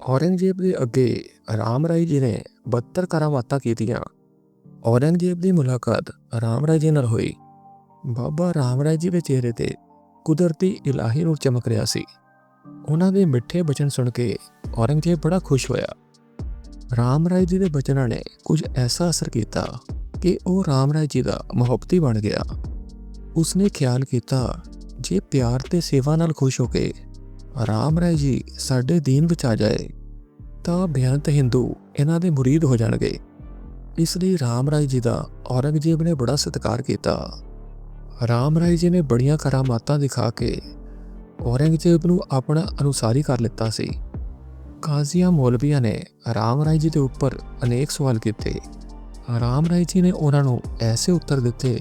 ਔਰੰਗਜ਼ੇਬ ਦੇ ਅੱਗੇ ਰਾਮ ਰਾਏ ਜੀ ਨੇ 72 ਕਰਾਮਾਤਾਂ ਕੀਤੀਆਂ। ਔਰੰਗਜ਼ੇਬ ਦੀ ਮੁਲਾਕਾਤ ਰਾਮ ਰਾਏ ਜੀ ਨਾਲ ਹੋਈ। ਬਾਬਾ ਰਾਮ ਰਾਏ ਜੀ ਦੇ ਚਿਹਰੇ ਤੇ ਕੁਦਰਤੀ ਇਲਾਹੀ ਨੂੰ ਚਮਕ ਰਿਹਾ ਸੀ। ਉਹਨਾਂ ਦੇ ਮਿੱਠੇ ਬਚਨ ਸੁਣ ਕੇ ਔਰੰਗਜ਼ੇਬ ਬੜਾ ਖੁਸ਼ ਹੋਇਆ। ਰਾਮ ਰਾਏ ਜੀ ਦੇ ਬਚਨਾਂ ਨੇ ਕੁਝ ਐਸਾ ਅਸਰ ਕੀਤਾ ਕਿ ਉਹ ਰਾਮ ਰਾਏ ਜੀ ਦਾ ਮੁਹੱਬਤੀ ਬਣ ਗਿਆ। ਉਸਨੇ ਖਿਆਲ ਕੀਤਾ ਜੇ ਪਿਆਰ ਤੇ ਸੇਵਾ ਨਾਲ ਖੁਸ਼ ਹੋ ਕੇ ਰਾਮ ਰਾਏ ਜੀ ਸਾਡੇ ਦੀਨ ਵਿੱਚ ਆ ਜਾਏ ਤਾਂ ਬੇਅੰਤ ਹਿੰਦੂ ਇਹਨਾਂ ਦੇ ਮੁਰੀਦ ਹੋ ਜਾਣਗੇ। ਇਸ ਲਈ ਰਾਮ ਰਾਏ ਜੀ ਦਾ ਔਰੰਗਜ਼ੇਬ ਨੇ ਬੜਾ ਸਤਿਕਾਰ ਕੀਤਾ। ਰਾਮ ਰਾਏ ਜੀ ਨੇ ਬੜੀਆਂ ਕਰਾਮਾਤਾਂ ਦਿਖਾ ਕੇ ਔਰੰਗਜ਼ੇਬ ਨੂੰ ਆਪਣਾ ਅਨੁਸਾਰੀ ਕਰ ਲਿੱਤਾ ਸੀ। ਕਾਜ਼ੀਆਂ ਮੌਲਵੀਆਂ ਨੇ ਰਾਮ ਰਾਏ ਜੀ ਦੇ ਉੱਪਰ ਅਨੇਕ ਸਵਾਲ ਕੀਤੇ। ਰਾਮ ਰਾਏ ਜੀ ਨੇ ਉਹਨਾਂ ਨੂੰ ਐਸੇ ਉੱਤਰ ਦਿੱਤੇ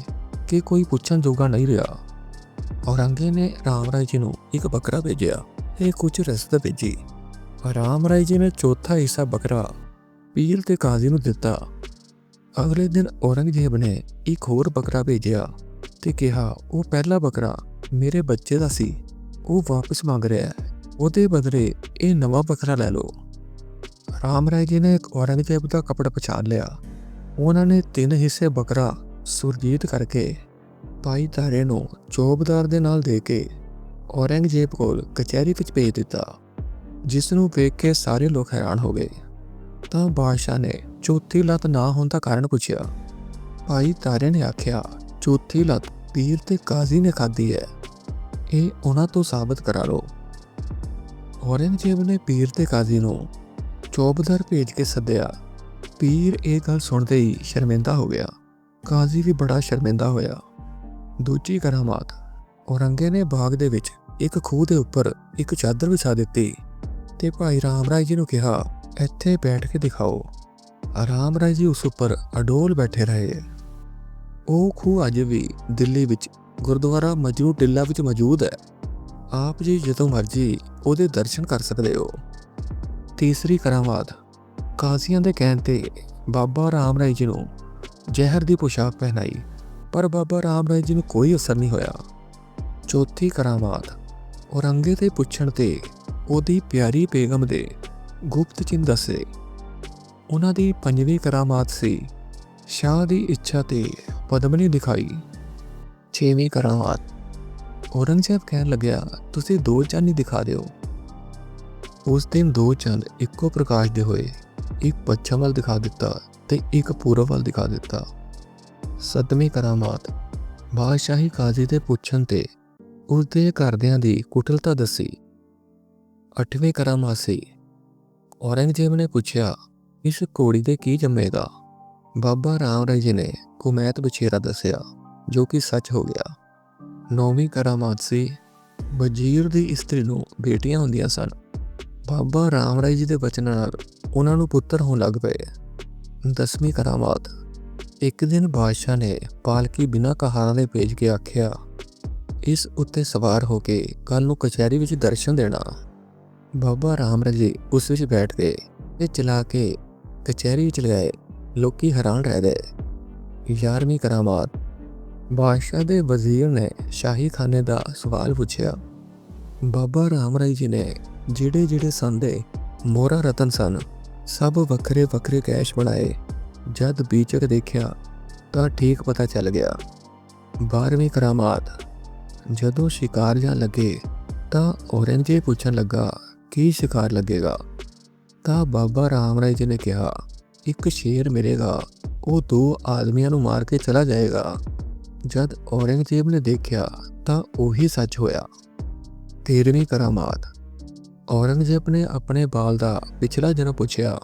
ਕਿ ਕੋਈ ਪੁੱਛਣ ਜੋਗਾ ਨਹੀਂ ਰਿਹਾ। ਔਰੰਗਜ਼ੇਬ ਨੇ ਰਾਮ ਰਾਏ ਜੀ ਨੂੰ ਇੱਕ ਬੱਕਰਾ ਭੇਜਿਆ ਤੇ ਕੁਝ ਰਸਦ ਭੇਜੀ। ਰਾਮ ਰਾਏ ਜੀ ਨੇ ਚੌਥਾ ਹਿੱਸਾ ਬੱਕਰਾ ਪੀਰ ਤੇ ਕਾਜ਼ੀ ਨੂੰ ਦਿੱਤਾ। ਅਗਲੇ ਦਿਨ ਔਰੰਗਜ਼ੇਬ ਨੇ ਇੱਕ ਹੋਰ ਬੱਕਰਾ ਭੇਜਿਆ ਤੇ ਕਿਹਾ ਉਹ ਪਹਿਲਾ ਬੱਕਰਾ ਮੇਰੇ ਬੱਚੇ ਦਾ ਸੀ, ਉਹ ਵਾਪਸ ਮੰਗ ਰਿਹਾ ਹੈ, ਉਹਦੇ ਬਦਲੇ ਇਹ ਨਵਾਂ ਬੱਕਰਾ ਲੈ ਲਓ। ਰਾਮ ਰਾਏ ਜੀ ਨੇ ਔਰੰਗਜ਼ੇਬ ਦਾ ਕਪੜਾ ਪਛਾਣ ਲਿਆ। ਉਹਨਾਂ ਨੇ 3 ਹਿੱਸੇ ਬੱਕਰਾ ਸੁਰਜੀਤ ਕਰਕੇ ਭਾਈ ਤਾਰੇ ਨੂੰ ਚੌਬਦਾਰ ਦੇ ਨਾਲ ਦੇ ਕੇ ਔਰੰਗਜ਼ੇਬ ਕੋਲ ਕਚਹਿਰੀ ਵਿੱਚ ਭੇਜ ਦਿੱਤਾ। ਜਿਸ ਨੂੰ ਵੇਖ ਕੇ ਸਾਰੇ ਲੋਕ ਹੈਰਾਨ ਹੋ ਗਏ। ਤਾਂ ਬਾਦਸ਼ਾਹ ਨੇ ਚੌਥੀ ਲੱਤ ਨਾ ਹੋਣ ਦਾ ਕਾਰਨ ਪੁੱਛਿਆ। ਭਾਈ ਤਾਰੇ ਨੇ ਆਖਿਆ ਚੌਥੀ ਲੱਤ ਪੀਰ ਤੇ ਕਾਜ਼ੀ ਨੇ ਖਾਧੀ ਹੈ, ਇਹ ਉਹਨਾਂ ਤੋਂ ਸਾਬਤ ਕਰਾ ਲਓ। ਔਰੰਗਜ਼ੇਬ ਨੇ ਪੀਰ ਤੇ ਕਾਜ਼ੀ ਨੂੰ ਚੌਬਦਾਰ ਭੇਜ ਕੇ ਸੱਦਿਆ। ਪੀਰ ਇਹ ਗੱਲ ਸੁਣਦੇ ਹੀ ਸ਼ਰਮਿੰਦਾ ਹੋ ਗਿਆ। ਕਾਜ਼ੀ ਵੀ ਬੜਾ ਸ਼ਰਮਿੰਦਾ ਹੋਇਆ। ਦੂਜੀ ਕਰਾਮਾਤ, ਔਰੰਗਜ਼ੇਬ ਨੇ ਬਾਗ ਦੇ ਵਿੱਚ ਇੱਕ ਖੂਹ ਦੇ ਉੱਪਰ ਇੱਕ ਚਾਦਰ ਵਿਛਾ ਦਿੱਤੀ ਤੇ ਭਾਈ ਰਾਮ ਰਾਏ ਜੀ ਨੂੰ ਕਿਹਾ ਇੱਥੇ ਬੈਠ ਕੇ ਦਿਖਾਓ। ਰਾਮ ਰਾਏ ਜੀ ਉਸ ਉੱਪਰ ਅਡੋਲ ਬੈਠੇ ਰਹੇ। ਉਹ ਖੂਹ ਅੱਜ ਵੀ ਦਿੱਲੀ ਵਿੱਚ ਗੁਰਦੁਆਰਾ ਮਜਨੂ ਟਿੱਲਾ ਵਿੱਚ ਮੌਜੂਦ ਹੈ। ਆਪ ਜੀ ਜਦੋਂ ਮਰਜੀ ਉਹਦੇ ਦਰਸ਼ਨ ਕਰ ਸਕਦੇ ਹੋ। ਤੀਸਰੀ ਕਰਾਮਾਤ, ਕਾਜ਼ੀਆਂ ਦੇ ਕਹਿਣ ਤੇ ਬਾਬਾ ਰਾਮ ਰਾਏ ਜੀ ਨੂੰ ਜ਼ਹਿਰ ਦੀ ਪੋਸ਼ਾਕ ਪਹਿਨਾਈ, ਪਰ ਬਾਬਾ ਰਾਮ ਰਾਏ ਜੀ ਨੂੰ ਕੋਈ ਅਸਰ ਨਹੀਂ ਹੋਇਆ। ਚੌਥੀ ਕਰਾਮਾਤ, ਔਰੰਗਜ਼ੇਬ ਦੇ ਪੁੱਛਣ ਤੇ ਉਹਦੀ ਪਿਆਰੀ ਬੇਗਮ ਦੇ ਗੁਪਤ ਚਿੰਨ੍ਹ ਦੱਸੇ। ਉਹਨਾਂ ਦੀ ਪੰਜਵੀਂ ਕਰਾਮਾਤ ਸੀ ਸ਼ਾਹ ਦੀ ਇੱਛਾ ਤੇ ਪਦਮਨੀ ਦਿਖਾਈ। ਛੇਵੀਂ ਕਰਾਮਾਤ, ਔਰੰਗਜ਼ੇਬ ਕਹਿਣ ਲੱਗਿਆ ਤੁਸੀਂ 2 ਚੰਨ ਹੀ ਦਿਖਾ ਦਿਓ। ਉਸ ਦਿਨ 2 ਚੰਦ ਇੱਕੋ ਪ੍ਰਕਾਸ਼ ਦੇ ਹੋਏ, ਇੱਕ ਪੱਛਮ ਵੱਲ ਦਿਖਾ ਦਿੱਤਾ ਤੇ ਇੱਕ ਪੂਰਬ ਵੱਲ ਦਿਖਾ ਦਿੱਤਾ। 7ਵੀਂ ਕਰਾਮਾਤ, ਬਾਦਸ਼ਾਹੀ ਕਾਜ਼ੀ ਦੇ ਪੁੱਛਣ ਤੇ ਉਸਦੇ ਘਰਦਿਆਂ ਦੀ ਕੁਟਲਤਾ ਦੱਸੀ। 8ਵੀਂ ਕਰਾਮਾਤ ਸੀ, ਔਰੰਗਜ਼ੇਬ ਨੇ ਪੁੱਛਿਆ ਇਸ ਘੋੜੀ ਦੇ ਕੀ ਜੰਮੇਗਾ। ਬਾਬਾ ਰਾਮ ਰਾਏ ਜੀ ਨੇ ਕੁਮੈਤ ਬਛੇਰਾ ਦੱਸਿਆ ਜੋ ਕਿ ਸੱਚ ਹੋ ਗਿਆ। 9ਵੀਂ ਕਰਾਮਾਤ ਸੀ, ਵਜ਼ੀਰ ਦੀ ਇਸਤਰੀ ਨੂੰ ਬੇਟੀਆਂ ਹੁੰਦੀਆਂ ਸਨ। ਬਾਬਾ ਰਾਮ ਰਾਏ ਜੀ ਦੇ ਬਚਨਾਂ ਨਾਲ ਉਹਨਾਂ ਨੂੰ ਪੁੱਤਰ ਹੋਣ ਲੱਗ ਪਏ। 10ਵੀਂ ਕਰਾਮਾਤ, ਇੱਕ ਦਿਨ ਬਾਦਸ਼ਾਹ ਨੇ ਪਾਲਕੀ ਬਿਨਾਂ ਕਹਾਰਾਂ ਦੇ ਭੇਜ ਕੇ ਆਖਿਆ ਇਸ ਉੱਤੇ ਸਵਾਰ ਹੋ ਕੇ ਕੱਲ ਨੂੰ ਕਚਹਿਰੀ ਵਿੱਚ ਦਰਸ਼ਨ ਦੇਣਾ। ਬਾਬਾ ਰਾਮ ਰਾਏ ਜੀ ਉਸ ਵਿੱਚ ਬੈਠ ਗਏ ਤੇ ਚਲਾ ਕੇ ਕਚਹਿਰੀ ਵਿੱਚ ਗਏ। ਲੋਕੀ ਹੈਰਾਨ ਰਹਿ ਗਏ। 11ਵੀਂ ਕਰਾਮਾਤ, ਬਾਦਸ਼ਾਹ ਦੇ ਵਜ਼ੀਰ ਨੇ ਸ਼ਾਹੀ ਖਾਨੇ ਦਾ ਸਵਾਲ ਪੁੱਛਿਆ। ਬਾਬਾ ਰਾਮ ਰਾਏ ਜੀ ਨੇ ਜਿਹੜੇ ਸੰਦੇ ਮੋਹਰਾ ਰਤਨ ਸਨ ਸਭ ਵੱਖਰੇ ਵੱਖਰੇ ਕੈਸ਼ ਬਣਾਏ। ਜਦ ਬੀਚਕ ਦੇਖਿਆ ਤਾਂ ਠੀਕ ਪਤਾ ਚੱਲ ਗਿਆ। 12ਵੀਂ ਕਰਾਮਾਤ, ਜਦੋਂ ਸ਼ਿਕਾਰ ਜਾਣ ਲੱਗੇ ਤਾਂ ਔਰੰਗਜ਼ੇਬ ਪੁੱਛਣ ਲੱਗਾ ਕੀ ਸ਼ਿਕਾਰ ਲੱਗੇਗਾ। ਤਾਂ ਬਾਬਾ ਰਾਮ ਰਾਏ ਜੀ ਨੇ ਕਿਹਾ ਇੱਕ ਸ਼ੇਰ ਮਿਲੇਗਾ, ਉਹ 2 ਆਦਮੀਆਂ ਨੂੰ ਮਾਰ ਕੇ ਚਲਾ ਜਾਏਗਾ। ਜਦ ਔਰੰਗਜ਼ੇਬ ਨੇ ਦੇਖਿਆ ਤਾਂ ਉਹੀ ਸੱਚ ਹੋਇਆ। 13ਵੀਂ ਕਰਾਮਾਤ, ਔਰੰਗਜ਼ੇਬ ਨੇ ਆਪਣੇ ਬਾਲ ਦਾ ਪਿਛਲਾ ਜਨਮ ਪੁੱਛਿਆ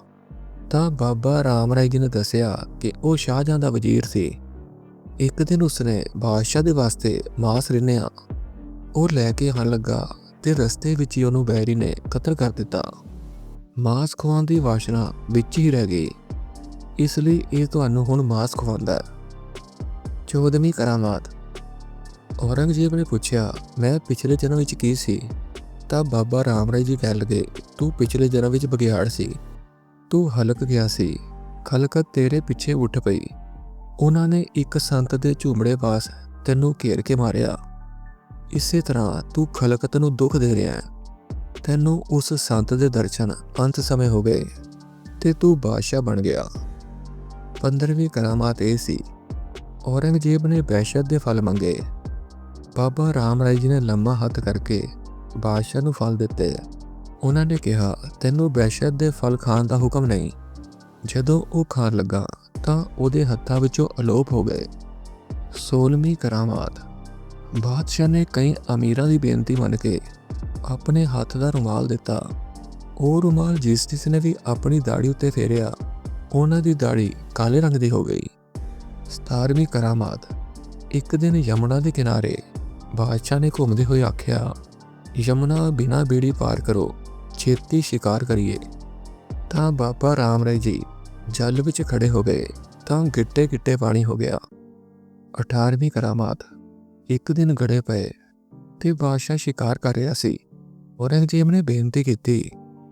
ਤਾਂ ਬਾਬਾ ਰਾਮ ਰਾਏ ਜੀ ਨੇ ਦੱਸਿਆ ਕਿ ਉਹ ਸ਼ਾਹਜਹਾਂ ਦਾ ਵਜ਼ੀਰ ਸੀ। ਇੱਕ ਦਿਨ ਉਸਨੇ ਬਾਦਸ਼ਾਹ ਦੇ ਵਾਸਤੇ ਮਾਸ ਰਿੰਨਿਆ। ਉਹ ਲੈ ਕੇ ਆਉਣ ਲੱਗਾ ਤੇ ਰਸਤੇ ਵਿੱਚ ਹੀ ਉਹਨੂੰ ਬੈਰੀ ਨੇ ਕਤਲ ਕਰ ਦਿੱਤਾ। ਮਾਸ ਖਵਾਉਣ ਦੀ ਵਾਸ਼ਨਾ ਵਿੱਚ ਹੀ ਰਹਿ ਗਈ, ਇਸ ਲਈ ਇਹ ਤੁਹਾਨੂੰ ਹੁਣ ਮਾਸ ਖਵਾਉਂਦਾ। 14ਵੀਂ ਕਰਾਮਾਤ, ਔਰੰਗਜ਼ੇਬ ਨੇ ਪੁੱਛਿਆ ਮੈਂ ਪਿਛਲੇ ਜਨਮ ਵਿੱਚ ਕੀ ਸੀ। ਤਾਂ ਬਾਬਾ ਰਾਮ ਰਾਏ ਜੀ ਕਹਿਣ ਲੱਗੇ ਤੂੰ ਪਿਛਲੇ ਜਨਮ ਵਿੱਚ ਬਘਿਆੜ ਸੀ, ਤੂੰ ਹਲਕ ਗਿਆ ਸੀ, ਖਲਕਤ ਤੇਰੇ ਪਿੱਛੇ ਉੱਠ ਪਈ। ਉਹਨਾਂ ਨੇ ਇੱਕ ਸੰਤ ਦੇ ਝੂਮੜੇ ਪਾਸ ਤੈਨੂੰ ਘੇਰ ਕੇ ਮਾਰਿਆ। ਇਸੇ ਤਰ੍ਹਾਂ ਤੂੰ ਖਲਕਤ ਨੂੰ ਦੁੱਖ ਦੇ ਰਿਹਾ ਹੈ। ਤੈਨੂੰ ਉਸ ਸੰਤ ਦੇ ਦਰਸ਼ਨ ਅੰਤ ਸਮੇਂ ਹੋ ਗਏ ਤੇ ਤੂੰ ਬਾਦਸ਼ਾਹ ਬਣ ਗਿਆ। 15ਵੀਂ ਕਰਾਮਾਤ ਇਹ ਸੀ, ਔਰੰਗਜ਼ੇਬ ਨੇ ਵਹਿਸ਼ਤ ਦੇ ਫਲ ਮੰਗੇ। ਬਾਬਾ ਰਾਮ ਰਾਏ ਜੀ ਨੇ ਲੰਮਾ ਹੱਥ ਕਰਕੇ ਬਾਦਸ਼ਾਹ ਨੂੰ ਫਲ ਦਿੱਤੇ। ਉਹਨਾਂ ਨੇ ਕਿਹਾ, ਤੈਨੂੰ ਵਹਿਸ਼ਤ ਦੇ ਫਲ ਖਾਣ ਦਾ ਹੁਕਮ ਨਹੀਂ। ਜਦੋਂ ਉਹ ਖਾਣ ਲੱਗਾ ਤਾਂ ਉਹਦੇ ਹੱਥਾਂ ਵਿੱਚੋਂ ਅਲੋਪ ਹੋ ਗਏ। 16ਵੀਂ ਕਰਾਮਾਤ, ਬਾਦਸ਼ਾਹ ਨੇ ਕਈ ਅਮੀਰਾਂ ਦੀ ਬੇਨਤੀ ਮੰਨ ਕੇ ਆਪਣੇ ਹੱਥ ਦਾ ਰੁਮਾਲ ਦਿੱਤਾ। ਉਹ ਰੁਮਾਲ ਜਿਸ ਨੇ ਵੀ ਆਪਣੀ ਦਾੜੀ ਉੱਤੇ ਫੇਰਿਆ, ਉਹਨਾਂ ਦੀ ਦਾੜੀ ਕਾਲੇ ਰੰਗ ਦੀ ਹੋ ਗਈ। 17ਵੀਂ ਕਰਾਮਾਤ, ਇੱਕ ਦਿਨ ਯਮੁਨਾ ਦੇ ਕਿਨਾਰੇ ਬਾਦਸ਼ਾਹ ਨੇ ਘੁੰਮਦੇ ਹੋਏ ਆਖਿਆ, ਯਮੁਨਾ ਬਿਨਾਂ ਬੇੜੀ ਪਾਰ ਕਰੋ, ਛੇਤੀ ਸ਼ਿਕਾਰ ਕਰੀਏ। ਤਾਂ ਬਾਬਾ ਰਾਮ ਰਾਏ ਜੀ ਜਲ ਵਿੱਚ ਖੜੇ ਹੋ ਗਏ ਤਾਂ ਗਿੱਟੇ ਗਿੱਟੇ ਪਾਣੀ ਹੋ ਗਿਆ। 18ਵੀਂ ਕਰਾਮਾਤ, ਇੱਕ ਦਿਨ ਗੜੇ ਪਏ ਤੇ ਬਾਦਸ਼ਾਹ ਸ਼ਿਕਾਰ ਕਰ ਰਿਹਾ ਸੀ। ਔਰੰਗਜ਼ੇਬ ਨੇ ਬੇਨਤੀ ਕੀਤੀ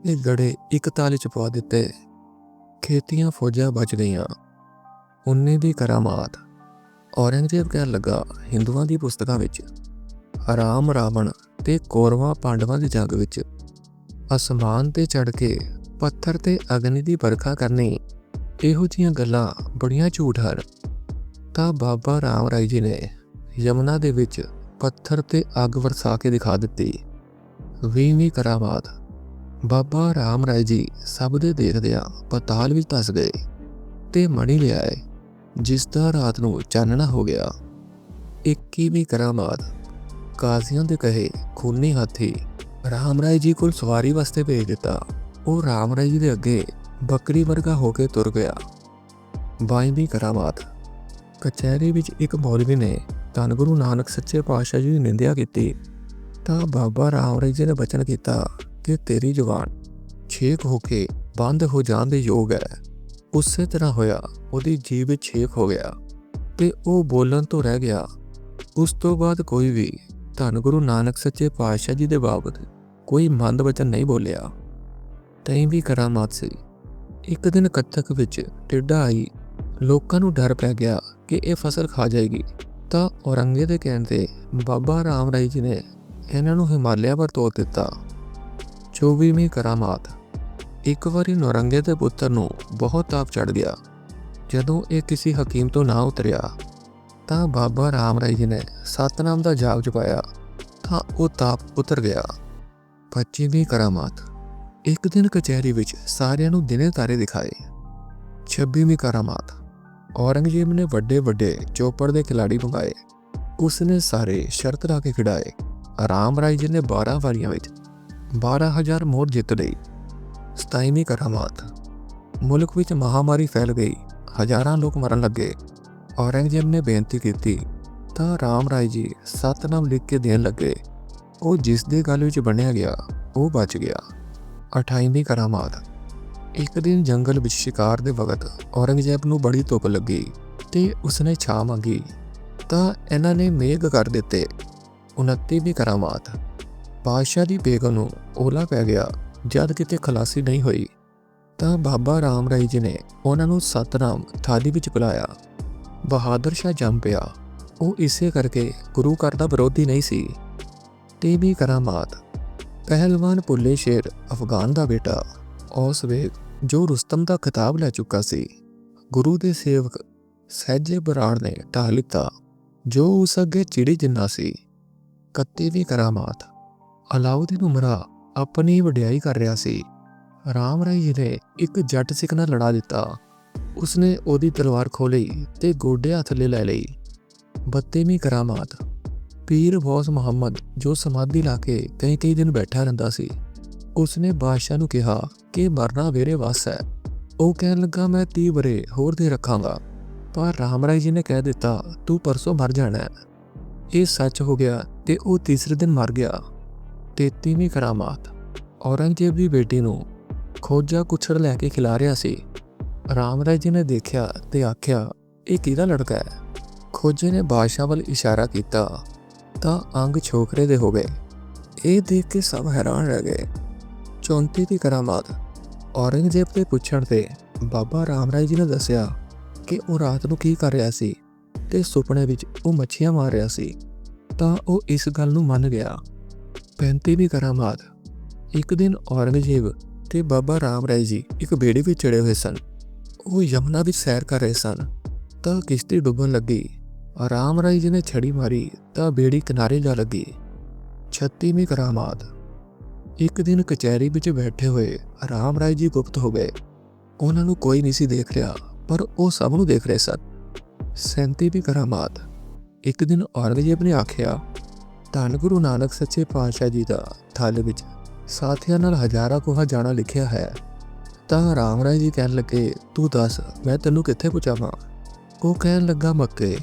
ਕਿ ਗੜੇ ਇੱਕ ਤਾਲ 'ਚ ਪਵਾ ਦਿੱਤੇ। ਖੇਤੀਆਂ ਫੌਜਾਂ ਬਚ ਗਈਆਂ। 19ਵੀਂ ਕਰਾਮਾਤ, ਔਰੰਗਜ਼ੇਬ ਕਹਿਣ ਲੱਗਾ, ਹਿੰਦੂਆਂ ਦੀ ਪੁਸਤਕਾਂ ਵਿੱਚ ਰਾਮ ਰਾਵਣ ਤੇ ਕੌਰਵਾਂ ਪਾਂਡਵਾਂ ਦੀ ਜੰਗ ਵਿੱਚ ਅਸਮਾਨ ਤੇ ਚੜ੍ਹ ਕੇ ਪੱਥਰ ਤੇ ਅਗਨੀ ਦੀ ਵਰਖਾ ਕਰਨੀ, ਇਹੋ ਜਿਹੀਆਂ ਗੱਲਾਂ ਬੜੀਆਂ ਝੂਠ ਹਨ। ਤਾਂ ਬਾਬਾ ਰਾਮ ਰਾਏ ਜੀ ਨੇ ਯਮੁਨਾ ਦੇ ਵਿੱਚ ਪੱਥਰ ਤੇ ਅੱਗ ਵਰਸਾ ਕੇ ਦਿਖਾ ਦਿੱਤੀ। 20ਵੀਂ ਕਰਾਮਾਤ, ਬਾਬਾ ਰਾਮ ਰਾਏ ਜੀ ਸਭ ਦੇ ਦੇਖਦਿਆਂ ਪਤਾਲ ਵਿੱਚ ਧਸ ਗਏ ਤੇ ਮਣੀ ਲਿਆਏ, ਜਿਸ ਦਾ ਰਾਤ ਨੂੰ ਚਾਨਣਾ ਹੋ ਗਿਆ। 21ਵੀਂ ਕਰਾਮਾਤ, ਕਾਜ਼ੀਆਂ ਦੇ ਕਹੇ ਖੂਨੀ ਹਾਥੀ ਰਾਮ ਰਾਏ ਜੀ ਕੋਲ ਸਵਾਰੀ ਵਾਸਤੇ ਭੇਜ ਦਿੱਤਾ। ਉਹ ਰਾਮ ਰਾਏ ਜੀ ਦੇ ਅੱਗੇ ਬੱਕਰੀ ਵਰਗਾ ਹੋ ਕੇ ਤੁਰ ਗਿਆ। 22ਵੀਂ ਕਰਾਮਾਤ, ਕਚਹਿਰੀ ਵਿੱਚ ਇੱਕ ਮੌਲਵੀ ਨੇ ਧੰਨ ਗੁਰੂ ਨਾਨਕ ਸੱਚੇ ਪਾਤਸ਼ਾਹ ਜੀ ਦੀ ਨਿੰਦਿਆ ਕੀਤੀ ਤਾਂ ਬਾਬਾ ਰਾਮ ਰਾਏ ਜੀ ਨੇ ਬਚਨ ਕੀਤਾ ਕਿ ਤੇਰੀ ਜ਼ੁਬਾਨ ਛੇਕ ਹੋ ਕੇ ਬੰਦ ਹੋ ਜਾਣ ਦੇ ਯੋਗ ਹੈ। ਉਸੇ ਤਰ੍ਹਾਂ ਹੋਇਆ, ਉਹਦੀ ਜੀਭ ਵਿੱਚ ਛੇਕ ਹੋ ਗਿਆ ਤੇ ਉਹ ਬੋਲਣ ਤੋਂ ਰਹਿ ਗਿਆ। ਉਸ ਤੋਂ ਬਾਅਦ ਕੋਈ ਵੀ ਧੰਨ ਗੁਰੂ ਨਾਨਕ ਸੱਚੇ ਪਾਤਸ਼ਾਹ ਜੀ ਦੇ ਬਾਬਤ ਕੋਈ ਮੰਦ ਵਚਨ ਨਹੀਂ ਬੋਲਿਆ। 23ਵੀਂ ਕਰਾਮਾਤ ਸੀ, ਇੱਕ ਦਿਨ ਕੱਤਕ ਵਿੱਚ ਟਿੱਡਾ ਆਈ। ਲੋਕਾਂ ਨੂੰ ਡਰ ਪੈ ਗਿਆ ਕਿ ਇਹ ਫਸਲ ਖਾ ਜਾਏਗੀ ਤਾਂ ਔਰੰਗਜ਼ੇਬ ਦੇ ਕਹਿਣ ਤੇ ਬਾਬਾ ਰਾਮ ਰਾਏ ਜੀ ਨੇ ਇਹਨਾਂ ਨੂੰ ਹਿਮਾਲਿਆ ਪਰ ਤੋਰ ਦਿੱਤਾ। 24ਵੀਂ ਕਰਾਮਾਤ, ਇੱਕ ਵਾਰੀ ਔਰੰਗਜ਼ੇਬ ਦੇ ਪੁੱਤਰ ਨੂੰ ਬਹੁਤ ਤਾਪ ਚੜ੍ਹ ਗਿਆ। ਜਦੋਂ ਇਹ ਕਿਸੇ ਹਕੀਮ ਤੋਂ ਨਾ ਉਤਰਿਆ ਤਾਂ ਬਾਬਾ ਰਾਮ ਰਾਏ ਜੀ ਨੇ ਸਤਨਾਮ ਦਾ ਜਾਪ ਜਪਾਇਆ ਤਾਂ ਉਹ ਤਾਪ ਉਤਰ ਗਿਆ। 25ਵੀਂ ਕਰਾਮਾਤ, ਇੱਕ ਦਿਨ ਕਚਹਿਰੀ ਵਿੱਚ ਸਾਰਿਆਂ ਨੂੰ ਦਿਨੇ ਤਾਰੇ ਦਿਖਾਏ। 26ਵੀਂ ਕਰਾਮਾਤ, ਔਰੰਗਜ਼ੇਬ ਨੇ ਵੱਡੇ ਵੱਡੇ ਚੋਪੜ ਦੇ ਖਿਲਾੜੀ ਮੰਗਾਏ। ਉਸਨੇ ਸਾਰੇ ਸ਼ਰਤ ਲਾ ਕੇ ਖਿਡਾਏ। ਰਾਮ ਰਾਏ ਜੀ ਨੇ 12 ਵਾਰੀਆਂ ਵਿੱਚ 12,000 ਮੋਹਰ ਜਿੱਤ ਲਈ। 27ਵੀਂ ਕਰਾਮਾਤ, ਮੁਲਕ ਵਿੱਚ ਮਹਾਮਾਰੀ ਫੈਲ ਗਈ, ਹਜ਼ਾਰਾਂ ਲੋਕ ਮਰਨ ਲੱਗੇ। ਔਰੰਗਜ਼ੇਬ ਨੇ ਬੇਨਤੀ ਕੀਤੀ ਤਾਂ ਰਾਮ ਰਾਏ ਜੀ ਸਤਨਾਮ ਲਿਖ ਕੇ ਦੇਣ ਲੱਗੇ। ਉਹ ਜਿਸ ਦੇ ਗਲ ਵਿੱਚ ਬੰਨਿਆ ਗਿਆ ਉਹ ਬਚ ਗਿਆ। 28ਵੀਂ ਕਰਾਮਾਤ, ਇੱਕ ਦਿਨ ਜੰਗਲ ਵਿੱਚ ਸ਼ਿਕਾਰ ਦੇ ਵਕਤ ਔਰੰਗਜ਼ੇਬ ਨੂੰ ਬੜੀ ਧੁੱਪ ਲੱਗੀ ਤੇ ਉਸਨੇ ਛਾਂ ਮੰਗੀ ਤਾਂ ਇਹਨਾਂ ਨੇ ਮੇਘ ਕਰ ਦਿੱਤੇ। 29ਵੀਂ ਕਰਾਮਾਤ, ਬਾਦਸ਼ਾਹ ਦੀ ਬੇਗਮ ਨੂੰ ਓਲਾ ਪੈ ਗਿਆ। ਜਦ ਕਿਤੇ ਖਲਾਸੀ ਨਹੀਂ ਹੋਈ ਤਾਂ ਬਾਬਾ ਰਾਮ ਰਾਏ ਜੀ ਨੇ ਉਹਨਾਂ ਨੂੰ ਸਤਨਾਮ ਥਾਲੀ ਵਿੱਚ ਪਿਲਾਇਆ। ਬਹਾਦਰ ਸ਼ਾਹ ਜੰਮ ਪਿਆ। ਉਹ ਇਸੇ ਕਰਕੇ ਗੁਰੂ ਘਰ ਦਾ ਵਿਰੋਧੀ ਨਹੀਂ ਸੀ। 30ਵੀਂ ਕਰਾਮਾਤ, ਪਹਿਲਵਾਨ ਭੁੱਲੇ ਸ਼ੇਰ ਅਫਗਾਨ ਦਾ ਬੇਟਾ ਉਸ ਵੇਗ ਜੋ ਰੁਸਤਮ ਦਾ ਖਿਤਾਬ ਲੈ ਚੁੱਕਾ ਸੀ, ਗੁਰੂ ਦੇ ਸੇਵਕ ਸਹਿਜੇ ਬਰਾੜ ਨੇ ਢਾਹ ਲਿੱਤਾ ਜੋ ਉਸ ਅੱਗੇ ਚਿੜੀ ਜਿੰਨਾ ਸੀ। 31ਵੀਂ ਕਰਾਮਾਤ, ਅਲਾਉਦੀਨ ਉਮਰਾ ਆਪਣੀ ਵਡਿਆਈ ਕਰ ਰਿਹਾ ਸੀ। ਰਾਮ ਰਾਏ ਜੀ ਨੇ ਇੱਕ ਜੱਟ ਸਿੱਖ ਨਾਲ ਲੜਾ ਦਿੱਤਾ। ਉਸਨੇ ਉਹਦੀ ਤਲਵਾਰ ਖੋਲੀ ਤੇ ਗੋਡੇ ਥੱਲੇ ਲੈ ਲਈ। 32ਵੀਂ ਕਰਾਮਾਤ, ਪੀਰ ਬੌਸ ਮੁਹੰਮਦ ਜੋ ਸਮਾਧੀ ਲਾ ਕੇ ਕਈ ਦਿਨ ਬੈਠਾ ਰਹਿੰਦਾ ਸੀ, ਉਸਨੇ ਬਾਦਸ਼ਾਹ ਨੂੰ ਕਿਹਾ ਕਿ ਮਰਨਾ ਮੇਰੇ ਵੱਸ ਹੈ। ਉਹ ਕਹਿਣ ਲੱਗਾ ਮੈਂ 30 ਵਰੇ ਹੋਰ ਦੇ ਰੱਖਾਂਗਾ, ਪਰ ਰਾਮ ਰਾਏ ਜੀ ਨੇ ਕਹਿ ਦਿੱਤਾ ਤੂੰ ਪਰਸੋਂ ਮਰ ਜਾਣਾ ਹੈ। ਇਹ ਸੱਚ ਹੋ ਗਿਆ ਤੇ ਉਹ ਤੀਸਰੇ ਦਿਨ ਮਰ ਗਿਆ। 33ਵੀਂ ਕਰਾਮਾਤ, ਔਰੰਗਜ਼ੇਬ ਦੀ ਬੇਟੀ ਨੂੰ ਖੋਜਾ ਕੁੱਛੜ ਲੈ ਕੇ ਖਿਲਾ ਰਿਹਾ ਸੀ। ਰਾਮ ਰਾਏ ਜੀ ਨੇ ਦੇਖਿਆ ਤੇ ਆਖਿਆ ਇਹ ਕਿਹਦਾ ਲੜਕਾ ਹੈ। ਖੋਜੇ ਨੇ ਬਾਦਸ਼ਾਹ ਵੱਲ ਇਸ਼ਾਰਾ ਕੀਤਾ ਤਾਂ ਅੰਗ ਛੋਕਰੇ ਦੇ ਹੋ ਗਏ। ਇਹ ਦੇਖ ਕੇ ਸਭ ਹੈਰਾਨ ਰਹਿ ਗਏ। 34ਵੀਂ ਕਰਾਮਾਤ, ਔਰੰਗਜ਼ੇਬ ਦੇ ਪੁੱਛਣ ਤੇ ਬਾਬਾ ਰਾਮ ਰਾਏ ਜੀ ਨੇ ਦੱਸਿਆ ਕਿ ਉਹ ਰਾਤ ਨੂੰ ਕੀ ਕਰ ਰਿਹਾ ਸੀ ਤੇ ਸੁਪਨੇ ਵਿੱਚ ਉਹ ਮੱਛੀਆਂ ਮਾਰ ਰਿਹਾ ਸੀ ਤਾਂ ਉਹ ਇਸ ਗੱਲ ਨੂੰ ਮੰਨ ਗਿਆ। 35ਵੀਂ ਕਰਾਮਾਤ, ਇੱਕ ਦਿਨ ਔਰੰਗਜ਼ੇਬ ਤੇ ਬਾਬਾ ਰਾਮ ਰਾਏ ਜੀ ਇੱਕ ਬੇੜੀ ਵਿੱਚ ਚੜੇ ਹੋਏ ਸਨ। ਉਹ ਯਮੁਨਾ ਵਿੱਚ ਸੈਰ ਕਰ ਰਹੇ ਸਨ ਤਾਂ ਕਿਸ਼ਤੀ ਡੁੱਬਣ ਲੱਗੀ। ਰਾਮ ਰਾਏ ਜੀ ਨੇ ਛੜੀ ਮਾਰੀ ਤਾਂ ਬੇੜੀ ਕਿਨਾਰੇ ਜਾ ਲੱਗੀ। 36ਵੀਂ ਕਰਾਮਾਤ। ਇੱਕ ਦਿਨ ਕਚਹਿਰੀ ਵਿੱਚ ਬੈਠੇ ਹੋਏ ਰਾਮ ਰਾਏ ਜੀ ਗੁਪਤ ਹੋ ਗਏ। ਉਹਨਾਂ ਨੂੰ ਕੋਈ ਨਹੀਂ ਸੀ ਦੇਖ ਰਿਹਾ, ਪਰ ਉਹ ਸਭ ਨੂੰ ਦੇਖ ਰਹੇ ਸਨ। 37ਵੀਂ ਕਰਾਮਾਤ। ਇੱਕ ਦਿਨ ਔਰੰਗਜ਼ੇਬ ਨੇ ਆਖਿਆ, ਧੰਨ ਗੁਰੂ ਨਾਨਕ ਸੱਚੇ ਪਾਤਸ਼ਾਹ ਜੀ ਦਾ ਥਲ ਵਿੱਚ ਸਾਥੀਆਂ ਨਾਲ ਹਜ਼ਾਰਾਂ ਕੋਹਾ ਜਾਣਾ ਲਿਖਿਆ ਹੈ। ਤਾਂ ਰਾਮ ਰਾਏ ਜੀ ਕਹਿਣ ਲੱਗੇ, ਤੂੰ ਦੱਸ ਮੈਂ ਤੈਨੂੰ ਕਿੱਥੇ ਪਹੁੰਚਾਵਾਂ। ਉਹ ਕਹਿਣ ਲੱਗਾ, ਮੱਕੇ।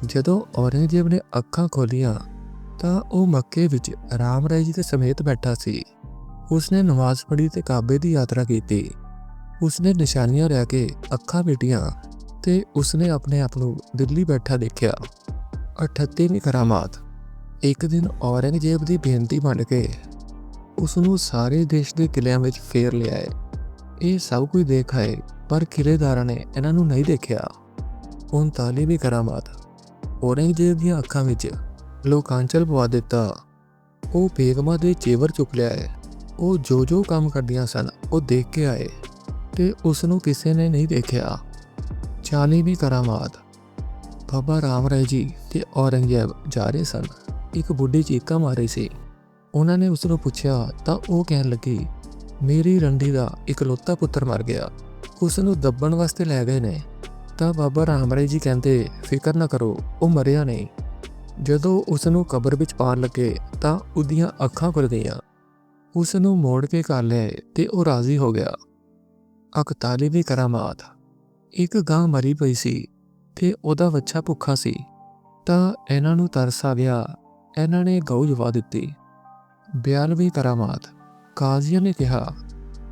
ਜਦੋਂ ਔਰੰਗਜ਼ੇਬ ਨੇ ਅੱਖਾਂ ਖੋਲੀਆਂ ਤਾਂ ਉਹ ਮੱਕੇ ਵਿੱਚ ਰਾਮ ਰਾਏ ਜੀ ਦੇ ਸਮੇਤ ਬੈਠਾ ਸੀ। ਉਸਨੇ ਨਮਾਜ਼ ਪੜ੍ਹੀ ਤੇ ਕਾਬੇ ਦੀ ਯਾਤਰਾ ਕੀਤੀ। ਉਸਨੇ ਨਿਸ਼ਾਨੀਆਂ ਰਹਿ ਕੇ ਅੱਖਾਂ ਮੀਟੀਆਂ ਤੇ ਉਸਨੇ ਆਪਣੇ ਆਪ ਨੂੰ ਦਿੱਲੀ ਬੈਠਾ ਦੇਖਿਆ। 38ਵੀਂ ਕਰਾਮਾਤ। ਇੱਕ ਦਿਨ ਔਰੰਗਜ਼ੇਬ ਦੀ ਬੇਨਤੀ ਮੰਨ ਕੇ ਉਸਨੂੰ ਸਾਰੇ ਦੇਸ਼ ਦੇ ਕਿਲਿਆਂ ਵਿੱਚ ਫੇਰ ਲਿਆਏ। ਇਹ ਸਭ ਕੁਝ ਦੇਖ ਆਏ, ਪਰ ਕਿਲੇਦਾਰਾਂ ਨੇ ਇਹਨਾਂ ਨੂੰ ਨਹੀਂ ਦੇਖਿਆ। 39ਵੀਂ ਕਰਾਮਾਤ। ਔਰੰਗਜ਼ੇਬ ਦੀਆਂ ਅੱਖਾਂ ਵਿੱਚ ਲੋਕਾਂਚਲ ਪਵਾ ਦਿੱਤਾ। ਉਹ ਬੇਗਮਾਂ ਦੇ ਚੇਵਰ ਚੁੱਕ ਲਿਆਏ। ਉਹ ਜੋ ਕੰਮ ਕਰਦੀਆਂ ਸਨ ਉਹ ਦੇਖ ਕੇ ਆਏ ਤੇ ਉਸ ਨੂੰ ਕਿਸੇ ਨੇ ਨਹੀਂ ਦੇਖਿਆ। 40ਵੀਂ ਕਰਾਮਾਤ। ਬਾਬਾ ਰਾਮ ਰਾਏ ਜੀ ਤੇ ਔਰੰਗਜ਼ੇਬ ਜਾ ਰਹੇ ਸਨ। ਇੱਕ ਬੁੱਢੀ ਚੀਕਾਂ ਮਾਰ ਰਹੀ ਸੀ। ਉਹਨਾਂ ਨੇ ਉਸ ਨੂੰ ਪੁੱਛਿਆ ਤਾਂ ਉਹ ਕਹਿਣ ਲੱਗੀ, ਮੇਰੀ ਰੰਡੀ ਦਾ ਇਕਲੌਤਾ ਪੁੱਤਰ ਮਰ ਗਿਆ, ਉਸ ਨੂੰ ਦੱਬਣ ਵਾਸਤੇ ਲੈ ਗਏ ਨੇ। ਤਾਂ ਬਾਬਾ ਰਾਮ ਰਾਏ ਜੀ ਕਹਿੰਦੇ, ਫਿਕਰ ਨਾ ਕਰੋ, ਉਹ ਮਰਿਆ ਨਹੀਂ। ਜਦੋਂ ਉਸ ਨੂੰ ਕਬਰ ਵਿੱਚ ਪਾਉਣ ਲੱਗੇ ਤਾਂ ਉਹਦੀਆਂ ਅੱਖਾਂ ਖੁੱਲ੍ਹ ਗਈਆਂ। ਉਸ ਨੂੰ ਮੋੜ ਕੇ ਘਰ ਲਿਆਏ ਤੇ ਉਹ ਰਾਜ਼ੀ ਹੋ ਗਿਆ। 41ਵੀਂ ਕਰਾਮਾਤ। ਇੱਕ ਗਾਂ ਮਰੀ ਪਈ ਸੀ ਤੇ ਉਹਦਾ ਵੱਛਾ ਭੁੱਖਾ ਸੀ ਤਾਂ ਇਹਨਾਂ ਨੂੰ ਤਰਸ ਆ ਗਿਆ। ਇਹਨਾਂ ਨੇ ਗਊ ਜਵਾ ਦਿੱਤੀ। 42ਵੀਂ ਕਰਾਮਾਤ। ਕਾਜ਼ੀਆਂ ਨੇ ਕਿਹਾ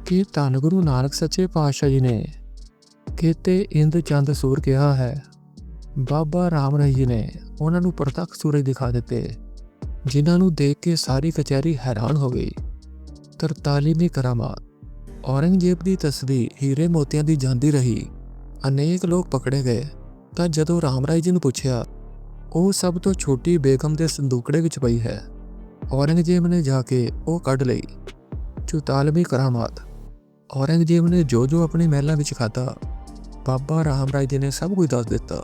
ਕਿ ਧੰਨ ਗੁਰੂ ਨਾਨਕ ਸੱਚੇ ਪਾਤਸ਼ਾਹ ਜੀ ਨੇ ਕਿਤੇ ਇੰਦ ਚੰਦ ਸੂਰ ਕਿਹਾ ਹੈ। ਬਾਬਾ ਰਾਮ ਰਾਏ ਜੀ ਨੇ ਉਹਨਾਂ ਨੂੰ ਪ੍ਰਤੱਖ ਸੂਰਜ ਦਿਖਾ ਦਿੱਤੇ, ਜਿਨ੍ਹਾਂ ਨੂੰ ਦੇਖ ਕੇ ਸਾਰੀ ਕਚਹਿਰੀ ਹੈਰਾਨ ਹੋ ਗਈ। 43ਵੀਂ ਕਰਾਮਾਤ। ਔਰੰਗਜ਼ੇਬ ਦੀ ਤਸਵੀਰ ਹੀਰੇ ਮੋਤੀਆਂ ਦੀ ਜਾਂਦੀ ਰਹੀ। ਅਨੇਕ ਲੋਕ ਪਕੜੇ ਗਏ ਤਾਂ ਜਦੋਂ ਰਾਮ ਰਾਏ ਜੀ ਨੂੰ ਪੁੱਛਿਆ, ਉਹ ਸਭ ਤੋਂ ਛੋਟੀ ਬੇਗਮ ਦੇ ਸੰਦੂਕੜੇ ਵਿੱਚ ਪਈ ਹੈ। ਔਰੰਗਜ਼ੇਬ ਨੇ ਜਾ ਕੇ ਉਹ ਕੱਢ ਲਈ। 44ਵੀਂ ਕਰਾਮਾਤ। ਔਰੰਗਜ਼ੇਬ ਨੇ ਜੋ ਆਪਣੇ ਮਹਿਲਾਂ ਵਿੱਚ ਖਾਧਾ, ਬਾਬਾ ਰਾਮ ਰਾਏ ਜੀ ਨੇ ਸਭ ਕੁਝ ਦੱਸ ਦਿੱਤਾ।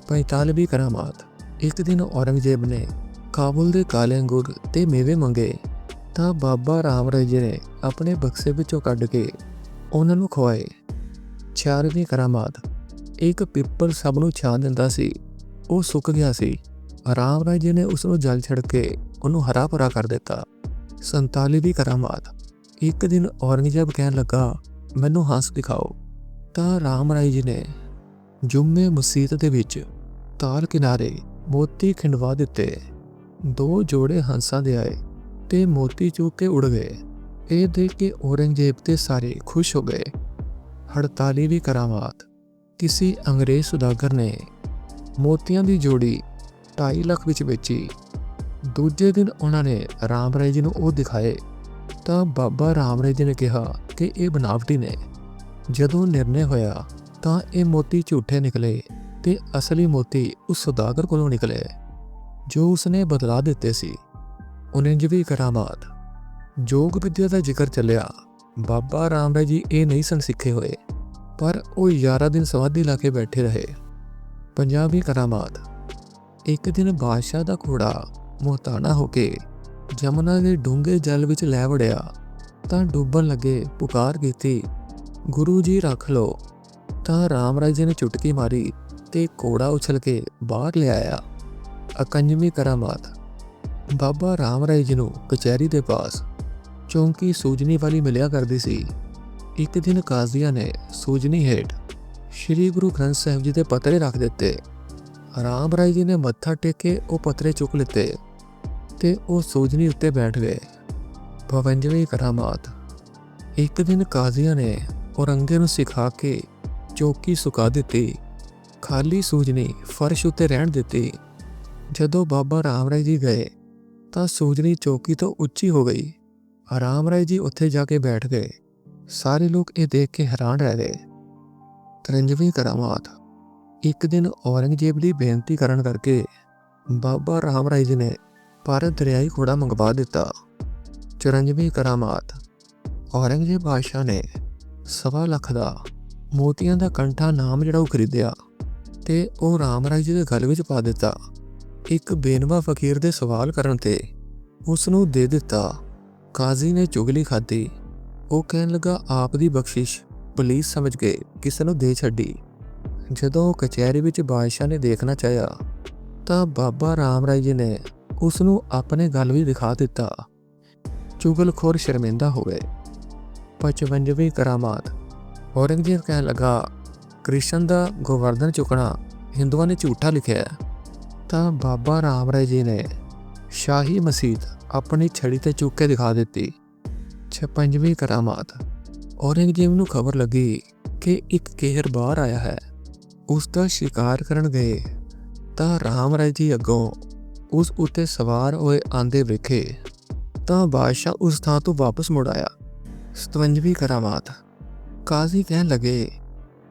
45ਵੀਂ ਕਰਾਮਾਤ। ਇੱਕ ਦਿਨ ਔਰੰਗਜ਼ੇਬ ਨੇ ਕਾਬੁਲ ਦੇ ਕਾਲੇ ਅੰਗੂਰ ਤੇ ਮੇਵੇ ਮੰਗੇ ਤਾਂ ਬਾਬਾ ਰਾਮ ਰਾਏ ਜੀ ਨੇ ਆਪਣੇ ਬਕਸੇ ਵਿੱਚੋਂ ਕੱਢ ਕੇ ਉਹਨਾਂ ਨੂੰ ਖਵਾਏ। 46ਵੀਂ ਕਰਾਮਾਤ। ਇੱਕ ਪਿੱਪਲ ਸਭ ਨੂੰ ਛਾਂ ਦਿੰਦਾ ਸੀ, ਉਹ ਸੁੱਕ ਗਿਆ ਸੀ। ਰਾਮ ਰਾਏ ਜੀ ਨੇ ਉਸ ਨੂੰ ਜਲ ਛਿੜਕ ਕੇ ਉਹਨੂੰ ਹਰਾ ਭਰਾ ਕਰ ਦਿੱਤਾ। 47ਵੀਂ ਕਰਾਮਾਤ। ਇੱਕ ਦਿਨ ਔਰੰਗਜ਼ੇਬ ਕਹਿਣ ਲੱਗਾ, ਮੈਨੂੰ ਹੰਸ ਦਿਖਾਓ। ਤਾਂ ਰਾਮ ਰਾਏ ਜੀ ਨੇ ਜੁੰਮੇ ਮਸੀਤ ਦੇ ਵਿੱਚ ਤਾਲ ਕਿਨਾਰੇ ਮੋਤੀ ਖਿੰਡਵਾ ਦਿੱਤੇ। 2 ਜੋੜੇ ਹੰਸਾਂ ਦੇ ਆਏ ਤੇ ਮੋਤੀ ਚੁੱਕ ਕੇ ਉੜ ਗਏ। ਇਹ ਦੇਖ ਕੇ ਔਰੰਗਜ਼ੇਬ ਤੇ ਸਾਰੇ ਖੁਸ਼ ਹੋ ਗਏ। 48ਵੀਂ ਕਰਾਮਾਤ। ਕਿਸੇ ਅੰਗਰੇਜ਼ ਸੁਦਾਗਰ ਨੇ ਮੋਤੀਆਂ ਦੀ ਜੋੜੀ 2.5 ਲੱਖ ਵਿੱਚ ਵੇਚੀ। ਦੂਜੇ ਦਿਨ ਉਹਨਾਂ ਨੇ ਰਾਮ ਰਾਏ ਜੀ ਨੂੰ ਉਹ ਦਿਖਾਏ ਤਾਂ ਬਾਬਾ ਰਾਮ ਰਾਏ ਜੀ ਨੇ ਕਿਹਾ ਕਿ ਇਹ ਬਨਾਵਟੀ ਨੇ। ਜਦੋਂ ਨਿਰਣੇ ਹੋਇਆ ਤਾਂ ਇਹ ਮੋਤੀ ਝੂਠੇ ਨਿਕਲੇ ਤੇ ਅਸਲੀ ਮੋਤੀ ਉਸ ਸੁਦਾਗਰ ਕੋਲੋਂ ਨਿਕਲੇ ਜੋ ਉਸਨੇ ਬਦਲਾ ਦਿੱਤੇ ਸੀ। 49ਵੀਂ ਕਰਾਮਾਤ। ਯੋਗ ਵਿਦਿਆ ਦਾ ਜ਼ਿਕਰ ਚੱਲਿਆ। ਬਾਬਾ ਰਾਮ ਰਾਏ ਜੀ ਇਹ ਨਹੀਂ ਸਨ ਸਿੱਖੇ ਹੋਏ, ਪਰ ਉਹ 11 ਦਿਨ ਸਮਾਧੀ ਲਾ ਕੇ ਬੈਠੇ ਰਹੇ। 50ਵੀਂ ਕਰਾਮਾਤ। ਇੱਕ ਦਿਨ ਬਾਦਸ਼ਾਹ ਦਾ ਘੋੜਾ ਮੁਹਤਾਨਾ ਹੋ ਕੇ ਜਮਨਾ ਦੇ ਡੂੰਘੇ ਜਲ ਵਿੱਚ ਲੈ ਵੜਿਆ ਤਾਂ ਡੁੱਬਣ ਲੱਗੇ ਪੁਕਾਰ ਕੀਤੀ, ਗੁਰੂ ਜੀ ਰੱਖ ਲਓ। ਤਾਂ ਰਾਮ ਰਾਏ ਜੀ ਨੇ ਚੁਟਕੀ ਮਾਰੀ ਤੇ ਘੋੜਾ ਉਛਲ ਕੇ ਬਾਹਰ ਲਿਆਇਆ। 51ਵੀਂ ਕਰਾਮਾਤ। ਬਾਬਾ ਰਾਮ ਰਾਏ ਜੀ ਨੂੰ ਕਚਹਿਰੀ ਦੇ ਪਾਸ ਚੌਂਕੀ ਸੂਜਨੀ ਵਾਲੀ ਮਿਲਿਆ ਕਰਦੀ ਸੀ। ਇੱਕ ਦਿਨ ਕਾਜ਼ੀਆਂ ਨੇ ਸੂਜਨੀ ਹੇਠ ਸ਼੍ਰੀ ਗੁਰੂ ਗ੍ਰੰਥ ਸਾਹਿਬ ਜੀ ਦੇ ਪੱਤਰੇ ਰੱਖ ਦਿੱਤੇ। ਰਾਮ ਰਾਏ ਜੀ ਨੇ ਮੱਥਾ ਟੇਕ ਕੇ ਉਹ ਪੱਤਰੇ ਚੁੱਕ ਲਿੱਤੇ ਤੇ ਉਹ ਸੂਜਨੀ ਉੱਤੇ ਬੈਠ ਗਏ। 52ਵੀਂ ਕਰਾਮਾਤ। ਇੱਕ ਦਿਨ ਕਾਜ਼ੀਆਂ ਨੇ ਔਰੰਗੇ ਨੂੰ ਸਿਖਾ ਕੇ ਚੌਕੀ ਸੁਕਾ ਦਿੱਤੀ। ਖਾਲੀ ਸੂਜਨੀ ਫਰਸ਼ ਉੱਤੇ ਰਹਿਣ ਦਿੱਤੀ। ਜਦੋਂ ਬਾਬਾ ਰਾਮ ਰਾਏ ਜੀ ਗਏ ਤਾਂ ਸੂਜਨੀ ਚੌਕੀ ਤੋਂ ਉੱਚੀ ਹੋ ਗਈ। ਰਾਮ ਰਾਏ ਜੀ ਉੱਥੇ ਜਾ ਕੇ ਬੈਠ ਗਏ। ਸਾਰੇ ਲੋਕ ਇਹ ਦੇਖ ਕੇ ਹੈਰਾਨ ਰਹਿ ਗਏ। 53ਵੀਂ ਕਰਾਮਾਤ। ਇੱਕ ਦਿਨ ਔਰੰਗਜ਼ੇਬ ਦੀ ਬੇਨਤੀ ਕਰਨ ਕਰਕੇ ਬਾਬਾ ਰਾਮ ਰਾਏ ਜੀ ਨੇ ਭਾਰਤ ਦਰਿਆਈ ਘੋੜਾ ਮੰਗਵਾ ਦਿੱਤਾ। 54 करामात। औरंगजेब बादशाह ने 1.25 ਲੱਖ ਦਾ ਮੋਤੀਆਂ ਦਾ ਕੰਠਾ ਨਾਮ ਜਿਹੜਾ ਉਹ ਖਰੀਦਿਆ ਤੇ ਉਹ ਰਾਮ ਰਾਏ ਜੀ ਦੇ ਗਲ ਵਿੱਚ ਪਾ ਦਿੱਤਾ। ਇੱਕ ਬੇਨਵਾ ਫਕੀਰ ਦੇ ਸਵਾਲ ਕਰਨ ਤੇ ਉਸ ਨੂੰ ਦੇ ਦਿੱਤਾ। ਕਾਜ਼ੀ ਨੇ ਚੁਗਲੀ ਖਾਧੀ। ਉਹ ਕਹਿਣ ਲੱਗਾ ਆਪ ਦੀ ਬਖਸ਼ਿਸ਼ ਪੁਲਿਸ ਸਮਝ ਕੇ ਕਿਸੇ ਨੂੰ ਦੇ ਛੱਡੀ। ਜਦੋਂ ਕਚਹਿਰੀ ਵਿੱਚ ਬਾਦਸ਼ਾਹ ਨੇ ਦੇਖਣਾ ਚਾਹਿਆ ਤਾਂ ਬਾਬਾ ਰਾਮ ਰਾਏ ਜੀ ਨੇ ਉਸ ਨੂੰ ਆਪਣੇ ਗਲ ਵੀ ਦਿਖਾ ਦਿੱਤਾ। ਚੁਗਲਖੋਰ ਸ਼ਰਮਿੰਦਾ ਹੋ ਗਏ। 55ਵੀਂ ਕਰਾਮਾਤ। ਔਰੰਗਜ਼ੇਬ ਕਹਿਣ ਲੱਗਾ ਕ੍ਰਿਸ਼ਨ ਦਾ ਗੋਵਰਧਨ ਚੁੱਕਣਾ ਹਿੰਦੂਆਂ ਨੇ ਝੂਠਾ ਲਿਖਿਆ ਹੈ। ਤਾਂ ਬਾਬਾ ਰਾਮ ਰਾਏ ਜੀ ਨੇ ਸ਼ਾਹੀ ਮਸੀਤ ਆਪਣੀ ਛੜੀ ਤੇ ਚੁੱਕ ਕੇ ਦਿਖਾ ਦਿੱਤੀ। 56ਵੀਂ ਕਰਾਮਾਤ। ਔਰੰਗਜ਼ੇਬ ਨੂੰ ਖਬਰ ਲੱਗੀ ਕਿ ਇੱਕ ਕੇਹਰ ਬਾਹਰ ਆਇਆ ਹੈ। ਉਸ ਦਾ ਸ਼ਿਕਾਰ ਕਰਨ ਗਏ ਤਾਂ ਰਾਮ ਰਾਏ ਜੀ ਅੱਗੋਂ ਉਸ ਉੱਤੇ ਸਵਾਰ ਹੋਏ ਆਂਦੇ ਵੇਖੇ ਤਾਂ ਬਾਦਸ਼ਾਹ ਉਸ ਥਾਂ ਤੋਂ ਵਾਪਸ ਮੁੜ ਆਇਆ। 57ਵੀਂ ਕਰਾਮਾਤ। ਕਾਜ਼ੀ ਕਹਿਣ ਲੱਗੇ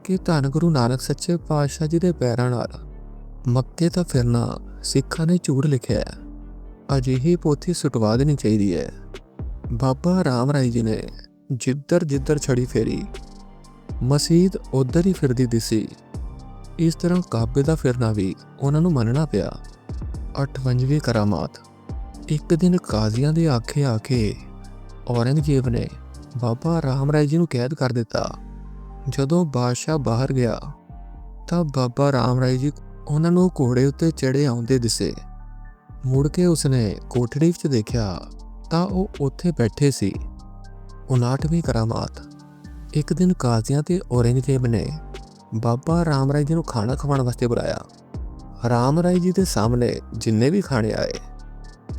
ਕਿ ਧੰਨ ਗੁਰੂ ਨਾਨਕ ਸੱਚੇ ਪਾਤਸ਼ਾਹ ਜੀ ਦੇ ਪੈਰਾਂ ਨਾਲ ਮੱਕੇ ਤਾਂ ਫਿਰਨਾ ਸਿੱਖਾਂ ਨੇ ਝੂਠ ਲਿਖਿਆ ਹੈ। ਅਜਿਹੀ ਪੋਥੀ ਸੁਟਵਾ ਦੇਣੀ ਚਾਹੀਦੀ ਹੈ। ਬਾਬਾ ਰਾਮ ਰਾਏ ਜੀ ਨੇ ਜਿੱਧਰ ਛੜੀ ਫੇਰੀ ਮਸੀਤ ਉੱਧਰ ਹੀ ਫਿਰਦੀ ਦਿਸੀ। ਇਸ ਤਰ੍ਹਾਂ ਕਾਬੇ ਦਾ ਫਿਰਨਾ ਵੀ ਉਹਨਾਂ ਨੂੰ ਮੰਨਣਾ ਪਿਆ। 58ਵੀਂ ਕਰਾਮਾਤ। ਇੱਕ ਦਿਨ ਕਾਜ਼ੀਆਂ ਦੇ ਆਖੇ ਆ ਕੇ ਔਰੰਗਜ਼ੇਬ ਨੇ ਬਾਬਾ ਰਾਮ ਰਾਏ ਜੀ ਨੂੰ ਕੈਦ ਕਰ ਦਿੱਤਾ। ਜਦੋਂ ਬਾਦਸ਼ਾਹ ਬਾਹਰ ਗਿਆ ਤਾਂ ਬਾਬਾ ਰਾਮ ਰਾਏ ਜੀ ਉਹਨਾਂ ਨੂੰ ਘੋੜੇ ਉੱਤੇ ਚੜ੍ਹੇ ਆਉਂਦੇ ਦਿਸੇ। ਮੁੜ ਕੇ ਉਸਨੇ ਕੋਠੜੀ ਵਿੱਚ ਦੇਖਿਆ ਤਾਂ ਉਹ ਉੱਥੇ ਬੈਠੇ ਸੀ। 59ਵੀਂ ਕਰਾਮਾਤ। ਇੱਕ ਦਿਨ ਕਾਜ਼ੀਆਂ ਤੇ ਔਰੰਗਜ਼ੇਬ ਨੇ ਬਾਬਾ ਰਾਮ ਰਾਏ ਜੀ ਨੂੰ ਖਾਣਾ ਖਵਾਉਣ ਵਾਸਤੇ ਬੁਲਾਇਆ। ਰਾਮ ਰਾਏ ਜੀ ਦੇ ਸਾਹਮਣੇ ਜਿੰਨੇ ਵੀ ਖਾਣੇ ਆਏ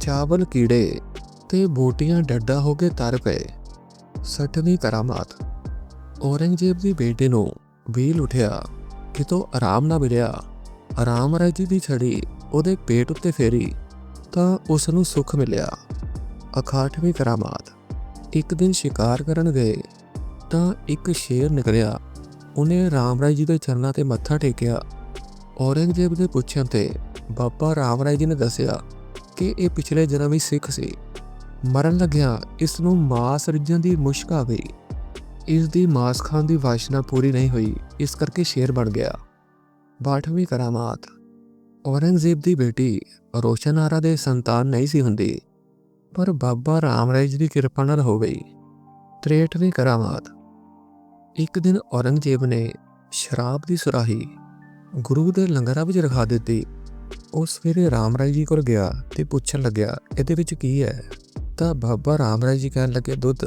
ਚਾਵਲ ਕੀੜੇ ਤੇ ਬੋਟੀਆਂ ਡੱਡਾ ਹੋ ਕੇ ਤਰ ਪਏ। 60ਵੀਂ ਕਰਾਮਾਤ। ਔਰੰਗਜ਼ੇਬ ਦੀ ਬੇਟੇ ਨੂੰ ਵੀਲ ਉਠਿਆ ਕਿਤੋਂ ਆਰਾਮ ਨਾ ਮਿਲਿਆ। ਰਾਮ ਰਾਏ ਜੀ ਦੀ ਛੜੀ ਉਹਦੇ ਪੇਟ ਉੱਤੇ ਫੇਰੀ ਤਾਂ ਉਸ ਨੂੰ ਸੁੱਖ ਮਿਲਿਆ। 61ਵੀਂ ਕਰਾਮਾਤ। ਇੱਕ ਦਿਨ ਸ਼ਿਕਾਰ ਕਰਨ ਗਏ ਤਾਂ ਇੱਕ ਸ਼ੇਰ ਨਿਕਲਿਆ। ਉਹਨੇ ਰਾਮ ਰਾਏ ਜੀ ਦੇ ਚਰਨਾਂ ਤੇ ਮੱਥਾ ਟੇਕਿਆ। ਔਰੰਗਜ਼ੇਬ ਦੇ ਪੁੱਛਣ ਤੇ ਬਾਬਾ ਰਾਮ ਰਾਏ ਜੀ ਨੇ ਦੱਸਿਆ ਕਿ ਇਹ ਪਿਛਲੇ ਜਨਮ ਵਿੱਚ ਸਿੱਖ ਸੀ। ਮਰਨ ਲੱਗਿਆ ਇਸ ਨੂੰ ਮਾਸ ਰਿੱਝਣ ਦੀ ਮੁਸ਼ਕ ਆ ਗਈ। ਇਸ ਦੀ ਮਾਸ ਖਾਣ ਦੀ ਵਾਸ਼ਨਾ ਪੂਰੀ ਨਹੀਂ ਹੋਈ, ਇਸ ਕਰਕੇ ਸ਼ੇਰ ਬਣ ਗਿਆ। 62ਵੀਂ ਕਰਾਮਾਤ। ਔਰੰਗਜ਼ੇਬ ਦੀ ਬੇਟੀ ਰੋਸ਼ਨ ਆਰਾ ਦੇ ਸੰਤਾਨ ਨਹੀਂ ਸੀ ਹੁੰਦੀ, ਪਰ ਬਾਬਾ ਰਾਮ ਰਾਏ ਜੀ ਦੀ ਕਿਰਪਾ ਨਾਲ ਹੋ ਗਈ। 63ਵੀਂ ਕਰਾਮਾਤ। ਇੱਕ ਦਿਨ ਔਰੰਗਜ਼ੇਬ ਨੇ ਸ਼ਰਾਬ ਦੀ ਸੁਰਾਹੀ ਗੁਰੂ ਦੇ ਲੰਗਰਾਂ ਵਿੱਚ ਰਖਾ ਦਿੱਤੀ। ਉਹ ਸਵੇਰੇ ਰਾਮ ਰਾਏ ਜੀ ਕੋਲ ਗਿਆ ਤੇ ਪੁੱਛਣ ਲੱਗਿਆ ਇਹਦੇ ਵਿੱਚ ਕੀ ਹੈ ਤਾਂ ਬਾਬਾ ਰਾਮ ਰਾਏ ਜੀ ਕਹਿਣ ਲੱਗੇ ਦੁੱਧ,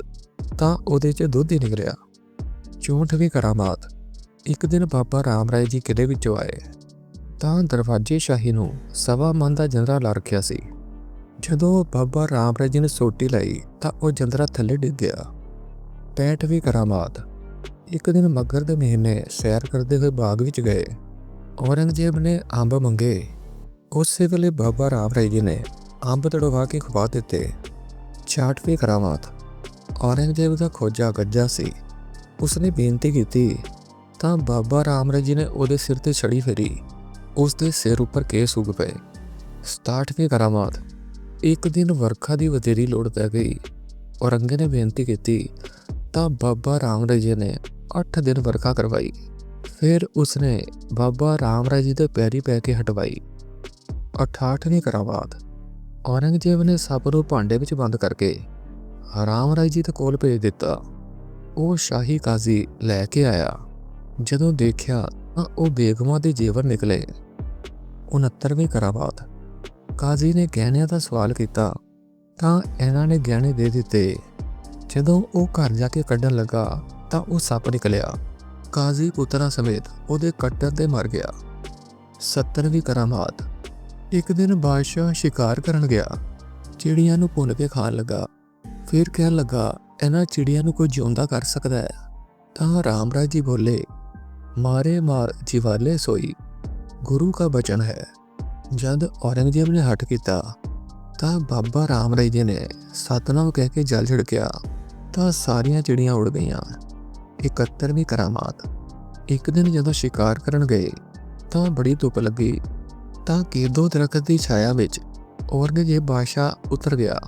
ਤਾਂ ਉਹਦੇ 'ਚ ਦੁੱਧ ਹੀ ਨਿਕਲਿਆ। 64ਵੀਂ ਕਰਾਮਾਤ। ਇੱਕ ਦਿਨ ਬਾਬਾ ਰਾਮ ਰਾਏ ਜੀ ਕਿਲੇ ਵਿੱਚੋਂ ਆਏ ਤਾਂ ਦਰਵਾਜ਼ੇ ਸ਼ਾਹੀ ਨੂੰ 1.25 ਮਣ ਦਾ ਜੰਦਰਾ ਲਾ ਰੱਖਿਆ ਸੀ। ਜਦੋਂ ਬਾਬਾ ਰਾਮ ਰਾਏ ਜੀ ਨੇ ਸੋਟੀ ਲਈ ਤਾਂ ਉਹ ਜੰਦਰਾ ਥੱਲੇ ਡਿੱਗ ਗਿਆ। 65ਵੀਂ ਕਰਾਮਾਤ। ਇੱਕ ਦਿਨ ਮੱਘਰ ਦੇ ਮਹੀਨੇ ਸੈਰ ਕਰਦੇ ਹੋਏ ਬਾਗ ਵਿੱਚ ਗਏ। ਔਰੰਗਜ਼ੇਬ ਨੇ ਅੰਬ ਮੰਗੇ। ਉਸੇ ਵੇਲੇ ਬਾਬਾ ਰਾਮ ਰਾਏ ਜੀ ਨੇ ਅੰਬ ਤੜਵਾ ਕੇ ਖਵਾ ਦਿੱਤੇ। 66ਵੀਂ ਕਰਾਮਾਤ। ਔਰੰਗਜ਼ੇਬ ਦਾ ਖੋਜਾ ਗੱਜਾ ਸੀ। ਉਸਨੇ ਬੇਨਤੀ ਕੀਤੀ ਤਾਂ ਬਾਬਾ ਰਾਮ ਰਾਏ ਜੀ ਨੇ ਉਹਦੇ ਸਿਰ ਤੇ ਛੜੀ ਫੇਰੀ। ਉਸ ਦੇ ਸਿਰ ਉੱਪਰ ਕੇਸ ਉੱਗ ਪਏ। 67ਵੀਂ ਕਰਾਮਾਤ। ਇੱਕ ਦਿਨ ਵਰਖਾ ਦੀ ਵਧੇਰੀ ਲੋੜ ਪੈ ਗਈ। ਔਰੰਗੇ ਨੇ ਬੇਨਤੀ ਕੀਤੀ ਤਾਂ ਬਾਬਾ ਰਾਮ ਰਾਏ ਜੀ ਨੇ 8 ਦਿਨ ਵਰਖਾ ਕਰਵਾਈ। ਫਿਰ ਉਸਨੇ ਬਾਬਾ ਰਾਮ ਰਾਏ ਜੀ ਦੇ ਪੈਰੀ ਪੈ ਕੇ ਹਟਵਾਈ। 68ਵੀਂ ਕਰਾਮਾਤ। ਔਰੰਗਜ਼ੇਬ ਨੇ ਸਭ ਨੂੰ ਭਾਂਡੇ ਵਿੱਚ ਬੰਦ ਕਰਕੇ ਰਾਮ ਰਾਏ ਜੀ ਦੇ ਕੋਲ ਭੇਜ ਦਿੱਤਾ। ਉਹ ਸ਼ਾਹੀ ਕਾਜ਼ੀ ਲੈ ਕੇ ਆਇਆ। ਜਦੋਂ ਦੇਖਿਆ ਤਾਂ ਉਹ ਬੇਗਮਾਂ ਦੇ ਜੇਵਰ ਨਿਕਲੇ। 69ਵੀਂ ਕਰਾਮਾਤ। ਕਾਜ਼ੀ ਨੇ ਗਹਿਣਿਆਂ ਦਾ ਸਵਾਲ ਕੀਤਾ ਤਾਂ ਇਹਨਾਂ ਨੇ ਗਹਿਣੇ ਦੇ ਦਿੱਤੇ। ਜਦੋਂ ਉਹ ਘਰ ਜਾ ਕੇ ਕੱਢਣ ਲੱਗਾ ਤਾਂ ਉਹ ਸੱਪ ਨਿਕਲਿਆ। ਕਾਜ਼ੀ ਪੁੱਤਰਾਂ ਸਮੇਤ ਉਹਦੇ ਕੱਟਣ ਤੇ ਮਰ ਗਿਆ। 70ਵੀਂ ਕਰਾਮਾਤ। ਇੱਕ ਦਿਨ ਬਾਦਸ਼ਾਹ ਸ਼ਿਕਾਰ ਕਰਨ ਗਿਆ। ਚਿੜੀਆਂ ਨੂੰ ਭੁੰਨ ਕੇ ਖਾਣ ਲੱਗਾ। ਫਿਰ ਕਹਿਣ ਲੱਗਾ ਇਹਨਾਂ ਚਿੜੀਆਂ ਨੂੰ ਕੋਈ ਜਿਉਂਦਾ ਕਰ ਸਕਦਾ ਹੈ ਤਾਂ ਰਾਮ ਰਾਏ ਜੀ ਬੋਲੇ ਮਾਰੇ ਮਾਰ ਜਿਵਾਲੇ ਸੋਈ, ਗੁਰੂ ਕਾ ਬਚਨ ਹੈ। ਜਦ ਔਰੰਗਜ਼ੇਬ ਨੇ ਹੱਠ ਕੀਤਾ ਤਾਂ ਬਾਬਾ ਰਾਮ ਰਾਏ ਜੀ ਨੇ ਸਤਨਾਮ ਕਹਿ ਕੇ ਜਲ ਛਿੜਕਿਆ ਤਾਂ ਸਾਰੀਆਂ ਚਿੜੀਆਂ ਉੜ ਗਈਆਂ। 71ਵੀਂ ਕਰਾਮਾਤ। ਇੱਕ ਦਿਨ ਜਦੋਂ ਸ਼ਿਕਾਰ ਕਰਨ ਗਏ ਤਾਂ ਬੜੀ ਧੁੱਪ ਲੱਗੀ ਤਾਂ ਕੇਦੋ ਦਰਖਤ ਦੀ ਛਾਇਆ ਵਿੱਚ ਔਰੰਗਜ਼ੇਬ ਬਾਦਸ਼ਾਹ ਉਤਰ ਗਿਆ।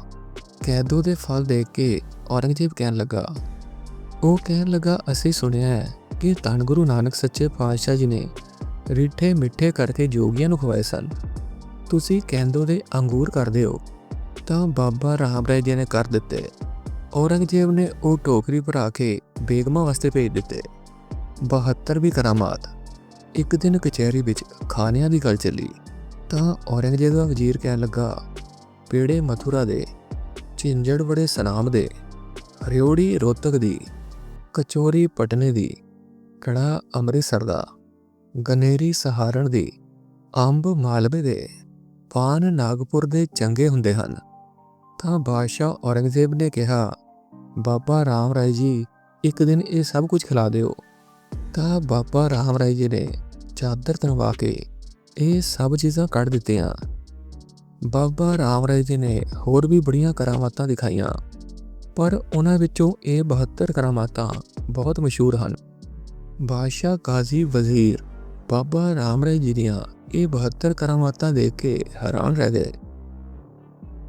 कैदों के फल देख के औरंगजेब कहन लगा असी सुनिया है कि धन गुरु नानक सच्चे पातशाह जी ने रिठे मिठे करके जोगियां नूं खवाए सन। तुसी कैदों दे अंगूर करदे हो तां बाबा राम राय जी ने कर दिते। औरंगजेब ने वो टोकरी भरा के बेगमां वास्ते भेज दिते। 72 करामात। एक दिन कचहरी विच खानियां दी गल चली तां औरंगजेब दा वजीर कहन लगा पेड़े मथुरा दे, झिंझड़ बड़े सनाम दे, रियोड़ी रोहतक दी, कचौरी पटने दी, कड़ा अमृतसर दा, गनेरी सहारण दी, अंब मालवे दे, पान नागपुर दे चंगे हुंदे हन। तां बादशाह औरंगजेब ने कहा बाबा राम राय जी एक दिन ये सब कुछ खिला दिओ। तां बाबा राम राय जी ने चादर तनवा के ये सब चीज़ां कढ़ दित्तियां। बाबा राम राय जी ने होर भी बड़ियां करामातां दिखाईयां पर उन्हां विचों ये 72 करामातां बहुत मशहूर हन। बादशाह गाजी वजीर बाबा राम राय जी दियां ये 72 करामातां देख के हैरान रह गए।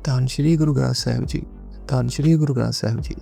धन श्री गुरु ग्रंथ साहिब जी, धन श्री गुरु ग्रंथ साहिब जी।